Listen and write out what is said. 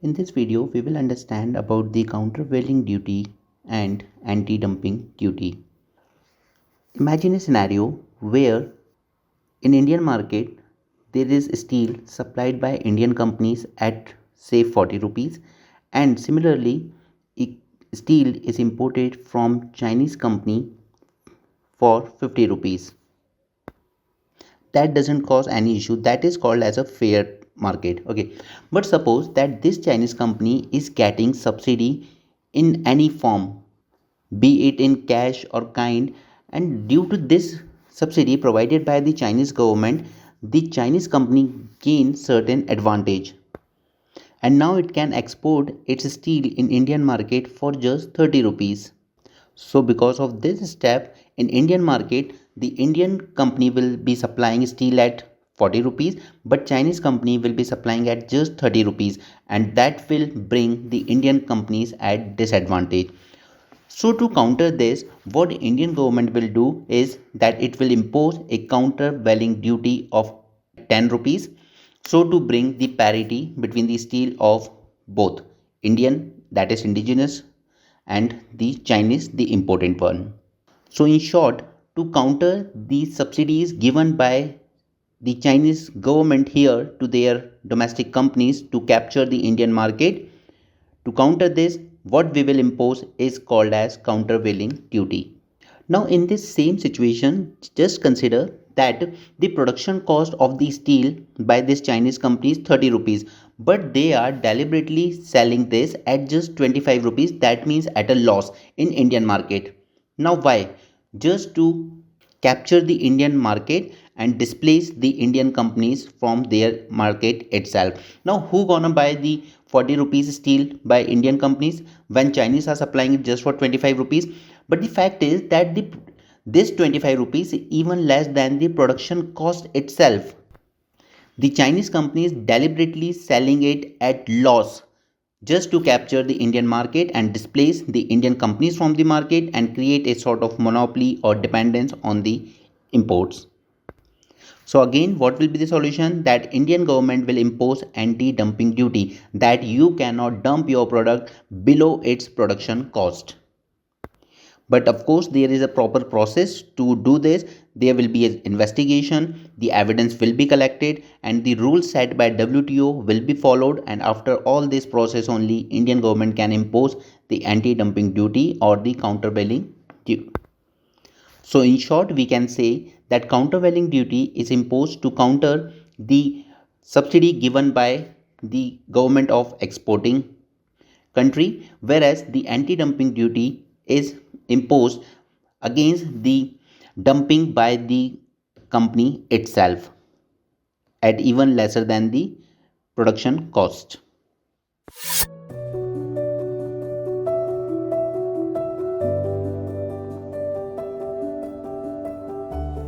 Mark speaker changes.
Speaker 1: In this video, we will understand about the countervailing duty and anti-dumping duty. Imagine a scenario where in Indian market there is steel supplied by Indian companies at say 40 rupees, and similarly steel is imported from Chinese company for 50 rupees. That doesn't cause any issue. That is called as a fair market. Okay, but suppose that this Chinese company is getting subsidy in any form, be it in cash or kind, and due to this subsidy provided by the Chinese government, the Chinese company gains certain advantage, and now it can export its steel in Indian market for just 30 rupees. So because of this step in Indian market, the Indian company will be supplying steel at 40 rupees, but Chinese company will be supplying at just 30 rupees, and that will bring the Indian companies at disadvantage. So to counter this, what Indian government will do is that it will impose a countervailing duty of 10 rupees, so to bring the parity between the steel of both Indian, that is indigenous, and the Chinese, the important one. So in short, to counter the subsidies given by the Chinese government here to their domestic companies to capture the Indian market, to counter this, what we will impose is called as countervailing duty. Now, in this same situation, just consider that the production cost of the steel by this Chinese company is 30 rupees, but they are deliberately selling this at just 25 rupees. That means at a loss in Indian market. Now, why? Just to capture the Indian market and displace the Indian companies from their market itself. Now, who gonna buy the 40 rupees steel by Indian companies when Chinese are supplying it just for 25 rupees? But the fact is that this 25 rupees is even less than the production cost itself. The Chinese company is deliberately selling it at loss just to capture the Indian market and displace the Indian companies from the market and create a sort of monopoly or dependence on the imports. So again, what will be the solution? That Indian government will impose anti-dumping duty, that you cannot dump your product below its production cost. But of course, there is a proper process to do this. There will be an investigation, the evidence will be collected, and the rules set by WTO will be followed. And after all this process, only Indian government can impose the anti-dumping duty or the countervailing duty. So in short, we can say that countervailing duty is imposed to counter the subsidy given by the government of exporting country, whereas the anti-dumping duty is imposed against the dumping by the company itself at even lesser than the production cost.